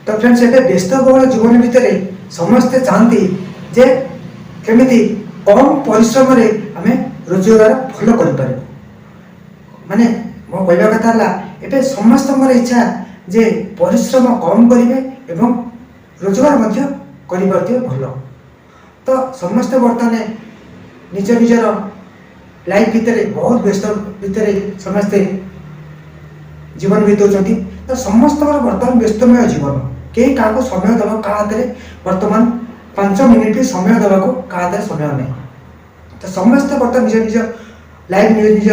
तो फ्रेंड्स एबे व्यस्तबहुल जीवन भितर समस्ते चाहती जे केमिति कम परिश्रम रे आमे रोजगार भल कर माने मो कहवा कथा है एबे समस्त इच्छा जे परिश्रम कम करेंगे एवं रोजगार मध्य करें भल तो समस्ते बर्तमान निज निजर लाइफ भितर बहुत व्यस्त भितर समस्ते जीवन बीतौती तो समस्त बर्तमान व्यस्तमय जीवन कई क्या समय देवा क्या हाथ में बर्तमान 5 मिनिट भी समय देवा क्या हाथ में समय नहीं तो समस्ते बर्तमान निज निज लाइफ निज निज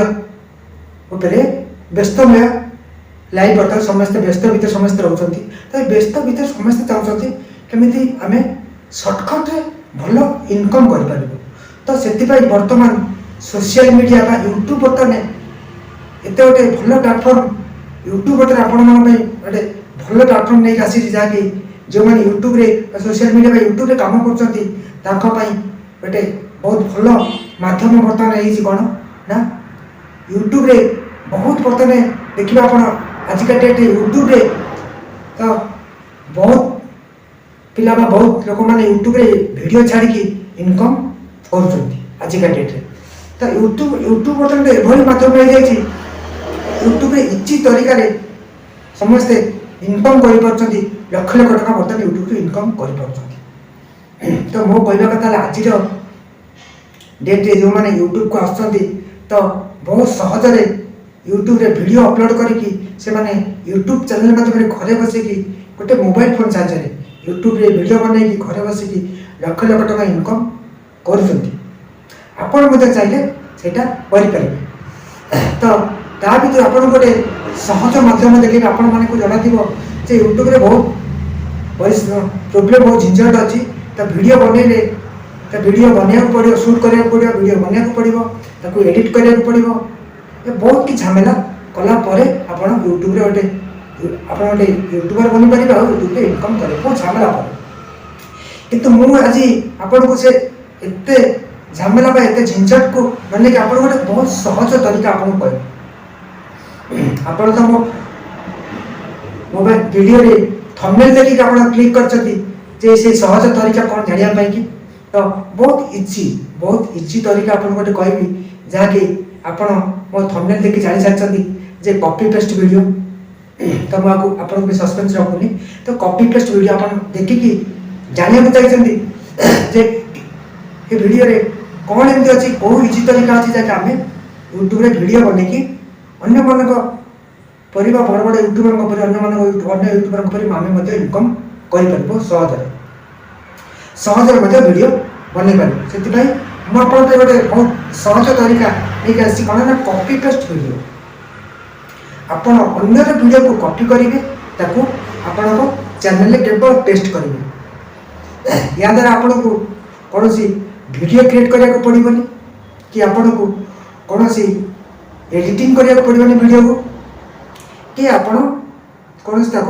उपरे व्यस्तमय लाइफ बर्तमान समस्ते व्यस्त भितर समस्ते रोचंती तो व्यस्त भितर समस्ते चाहते केमिति आमे शॉर्टकट रे भल इनकम कर पारिबो तो सेति पई वर्तमान सोशल मीडिया बा यूट्यूब बर्तमान एते गोटे भल प्लेटफॉर्म यूट्यूब बर्तमान आपण मन पई गोटे भल प्लेटफॉर्म नै आसी जाकि जो माने यूट्यूब रे सोशल मीडिया बा यूट्यूब रे काम करचंती तांका पई गोटे बहुत भल माध्यम बर्तमान एई कोन ना यूट्यूब रे बहुत बर्तमान देखिबा आपण आजिका डेट यूट्यूब रे तो बहुत पिला बहुत लोक मैंने यूट्यूब रे वीडियो छाड़ी इनकम कर आजिका डेट रे तो यूट्यूब बर्तमान एभली माध्यम हो जाए यूट्यूब रे इजी तरीका रे समस्ते इनकम कर लक्ष लक्ष टका बर्तमान यूट्यूब रे इनकम कर तो मो कहवा कथा आज डेट रे जो मैंने यूट्यूब को आसुँच तो बहुत सहज रे यूट्यूब रे वीडियो अपलोड करके से माने यूट्यूब चैनल माध्यम घरे बसिकी गोटे मोबाइल फोन साहाଯ୍य यूट्यूब रे वीडियो बनैकी घरे बसिकी लक्ष लक्ष टका इनकम कर चाहिए सेटा करें तो ता भर आप गोटे सहज माध्यम देखिए आपण मानक जना थी यूट्यूब रे बहुत प्रोब्लेम बहुत झंझट अच्छी तो वीडियो बनइले तो वीडियो बनवाक पड़ो शूट करा पड़ो वीडियो बनवाक पड़ो एडिट करा पड़ो बहुत कि झमेला कलापर आप यूट्यूब रे गोटे आप गोटे यूट्यूबर बनी पारे यूट्यूब रे इनकम करें बहुत झमेला पर कि मुझे आज आपन को से एते झमेला एत झंझट को माने कि आप गोटे बहुत सहज तरीका आपको कह आप तो मो मोबाइल वीडियो रे थंबनेल देखिक आप क्लिक कर सहज तरीका कौन जानापी कि तो बहुत इजी तरीका आप गोटे कहबी जहाँकि आपण मो थंबनेल देखि जानि सारछंती जे कॉपी पेस्ट वीडियो तो मुझे आपन भी सस्पेंस रखुनी तो कॉपी पेस्ट वीडियो आप देखिकी जानिया चाहिए जे ये वीडियो रे कौन एमती अच्छी कौ इजी तरीका अच्छी जैसे आम यूट्यूब रे वीडियो बनईकी अन्य मान परिवा बड़ बड़ यूट्यूबर अन्य यूट्यूबर आम इनकम कर सहज वीडियो बन पार से मुझे गोटे बहुत सहज तरीका नहीं आसी कौन ना कॉपी पेस्ट वीडियो आप अन्य वीडियो को कॉपी करेंगे ताकू आपण चैनल केवल पेस्ट करेंगे या द्वारा आपन को कौन सी वीडियो क्रिएट करने पड़ोनी कि आपन को कौन सी एडिटिंग करने पड़ोनी वीडियो को कि आपन कौन सी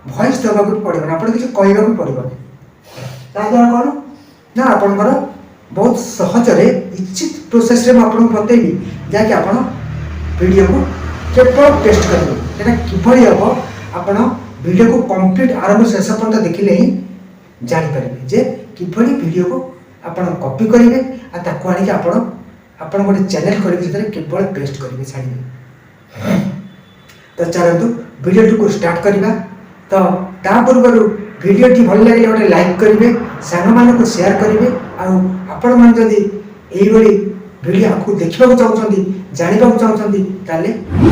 वॉइस देवा पड़ोनी आप किसी कहवा पड़ोनी द्वारा कौन ना आपंकर बहुत सहज इच्छित प्रोसेस रे आपको बतेबी जहाँकि आप वीडियो को केवल पेस्ट करेंगे किभली हम आपण वीडियो को कंप्लीट आरंभ शेष पर्यटन देखिले ही जापर जे किभली वीडियो को आपण कॉपी करेंगे आनी आप गोटे चैनल करेंगे केवल पेस्ट करेंगे छाड़े तो चलतु वीडियो को स्टार्ट करवा तो ता पूर्व वीडियो टी भल लगे गोटे लाइक करेंगे सांग मान को शेयर करेंगे आपण मैंने वीडियो आपको देखा चाहते जानवा चाहते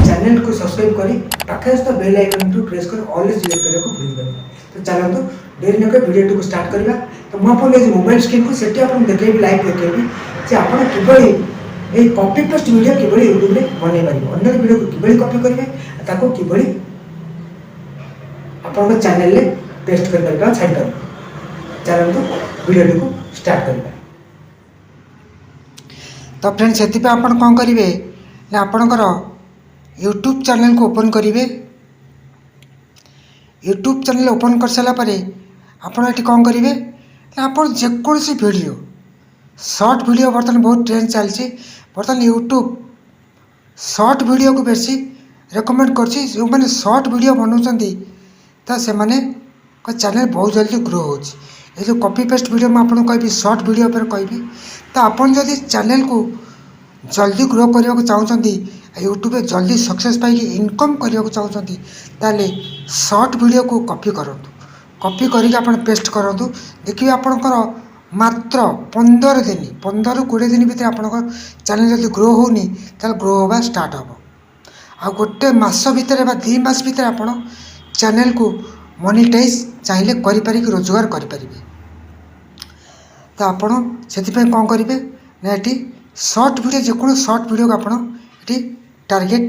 चैनल को सब्सक्राइब कर पाखे तो बेल आइकन टू प्रेस कर ऑलवेज सिलेक्ट करने को भूल गए तो चलते डेरी नक वीडियो को स्टार्ट करवा तो मुझे मोबाइल स्क्रीन को सेठी आप देखेबी लाइव देखेबी जे आप किभली कॉपी पेस्ट वीडियो किभली यूट्यूब रे बनै पारिबो अन्य वीडियो को किभली कॉपी करेंगे ताको किभली आपन चैनल रे पेस्ट कर पारिबा छाड़ कर चलते वीडियो को स्टार्ट करवा तो फ्रेंड्स से आपन कौन करेंगे ना आपणकर यूट्यूब चैनल को ओपन करेंगे यूट्यूब चैनल ओपन कर सारापर आपड़ ये कौन करेंगे ना आप जेकोसी वीडियो शॉर्ट वीडियो बर्तमान बहुत ट्रेंड चलती बर्तमान यूट्यूब शॉर्ट वीडियो को बेसी रेकमेंड कर जो मैंने शॉर्ट वीडियो बनाऊँ तो से चैनल बहुत जल्दी ग्रो हो। ये जो कॉपी पेस्ट वीडियो मैं आपको कहि शॉर्ट वीडियो पर कहि तो आपन जदि चैनल को जल्दी ग्रो करने को चाहते यूट्यूब जल्दी सक्सेस पाई इनकम करने को चाहते ताले शॉर्ट वीडियो को कॉपी करूँ कॉपी करके आप पेस्ट करूँ देखिए आपंकर मात्र 15 दिन 15-20 दिन भितर आप चैनल जल्दी ग्रो होनी ग्रो होगा स्टार्ट हम आ गोटे मास भितर 2 मास भितर आप चैनल को मोनेटाइज चाहिए करें रोजगार करें तो आपड़ से कौन करेंगे ना ये शॉर्ट वीडियो जो शॉर्ट वीडियो को आप टारगेट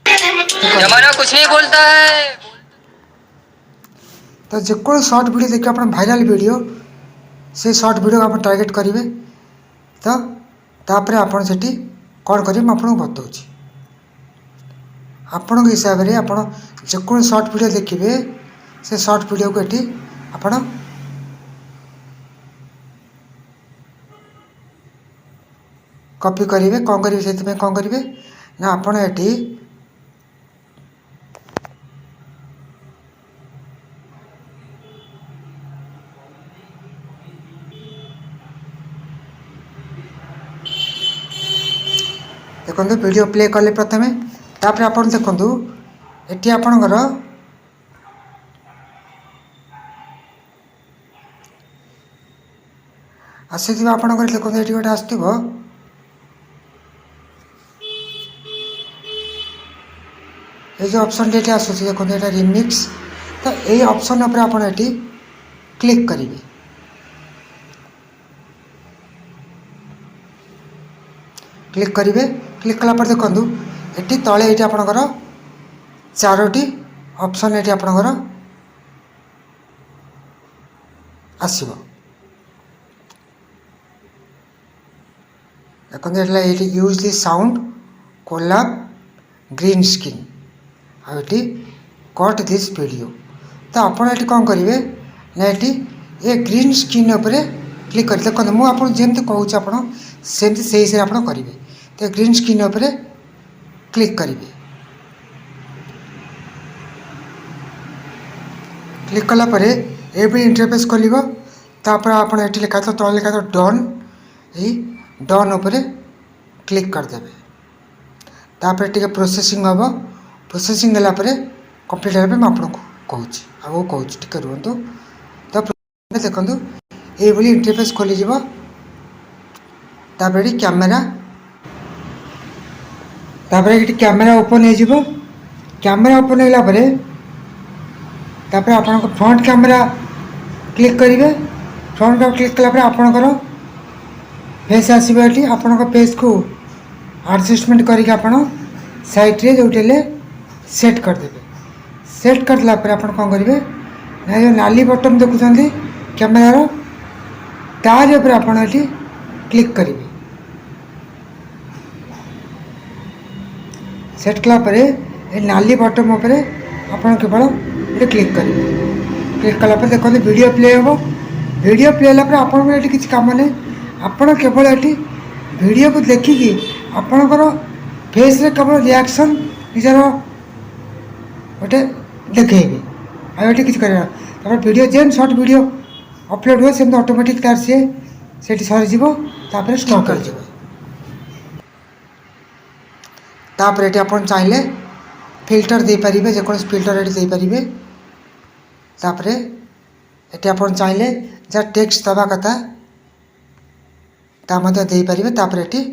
जमाना कुछ नहीं बोलता है तो जो शॉर्ट वीडियो देखिए आप वायरल वीडियो से शॉर्ट वीडियो को आप टारगेट करेंगे तो तापर आप कौन करेंगे मुझे बताऊँ आपण हिसाब से आप जो शॉर्ट वीडियो देखिए से शॉर्ट वीडियो को ये आप कॉपी करेंगे कौन करेंगे से कौन करेंगे ना आपण ये देखो वीडियो प्ले कले प्रथम तापर आप देखु ये आपणकर आसी आपणकर देखो ये गोटे आसो ये जो ऑप्शन ये आसूँ देखो ये रिमिक्स तो ये ऑप्शन उपर आप क्लिक करेंगे क्लिक करेंगे क्लिक कलापर देखो ये तले ये आपणकर 4टी ऑप्शन ये आपणकर आसो देखो ये यूज दी साउंड कोलाब ग्रीन स्क्रीन आउटी कट दिस वीडियो तो आपड़ ये कौन करेंगे ना ये ग्रीन स्क्रीन उपर क्लिक कर देखो मुझे जमी कहूँ आप सेमती से हिसाब से आप करेंगे तो ग्रीन स्क्रीन उपर क्लिक करेंगे क्लिक कलापर ये भी इंटरफेस खोल तापर आप लिखा तो तले लिखा तो डन ये डन उपर क्लिक करदे तापर टे प्रोसेसिंग हम प्रोसेसिंग है कंप्लीट होगा मुझे कहूँ आगे कहूँ टे रुहतु तो देखो ये इंटरफेस खोल तापर ये कैमेरा तापर ये कैमेरा ओपन हो कैमेरा ओपन होगापर तापर आप फ्रंट कैमेरा क्लिक करेंगे फ्रंट क्लिक कलापर आपणकर फेस आसो ये आपण फेस को एडजस्टमेंट करके आप साइड रे जो सेट करदेवे सेट करदेला आप कौन करेंगे ना जो नाली बटन देखुं कैमेरार तार उपर आप क्लिक करेंगे सेट कलापर ये नाली बटन उपर आप केवल ये क्लिक करेंगे क्लिक कलापर देखो वीडियो प्ले हम वीडियो प्ले होगा आपको ये किसी काम नहीं आपण केवल ये वीडियो को देखिकी आपणकर फेस रे केवल रिएक्शन निजर गोटे देखेबे आ ये किसी करना तापर वीडियो जेन शॉर्ट वीडियो अपलोड हुए सेम ऑटोमेटिक तार सी सरीज तापर स्टॉप कर तापर ये आप चाहिए फिल्टर दे पारे जेको फिल्टर ये दे पारे तापर ये आप चाहिए जहाँ टेक्स्ट दवा कथा दे पारे तापर ये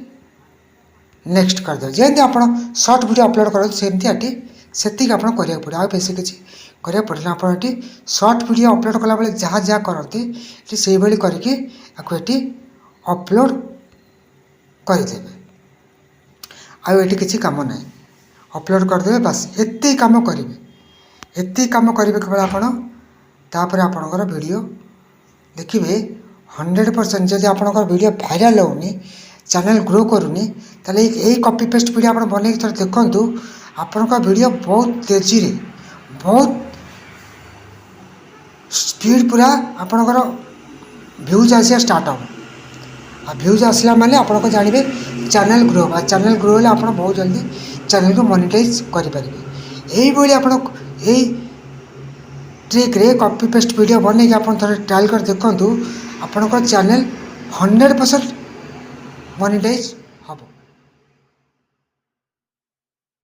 नेक्स्ट करदे जमी आप शॉर्ट वीडियो अपलोड कर सेमती से आप करा पड़े आ बेस किसी करा पड़े आप शॉर्ट वीडियो अपलोड कला बेले जहाँ जहाँ करते से भाई करके अपलोड करदेवे आए किसी कम ना अपलोड करदे बस एत कम करेंगे एत कम करेंगे केवल आपपर आपणकर वीडियो देखिए 100% जब आपणकर वीडियो भाइराल होनी चैनल ग्रो करूनी ताले यही कॉपी पेस्ट वीडियो आप बन थोड़ा देखूँ आपण वीडियो बहुत तेजी रे बहुत स्पीड पूरा आपणकर भ्यूज आसा स्टार्ट हम आ भ्यूज आसला माने आपको जानवे चैनल ग्रो आ चैनल ग्रो होले आप बहुत जल्दी चैनल को मोनेटाइज करेंगे यही आप ट्रिक्रे कॉपी पेस्ट वीडियो बन आप ट्रायल कर देखूँ आपंकर चैनल 100% मोनेटाइज हम।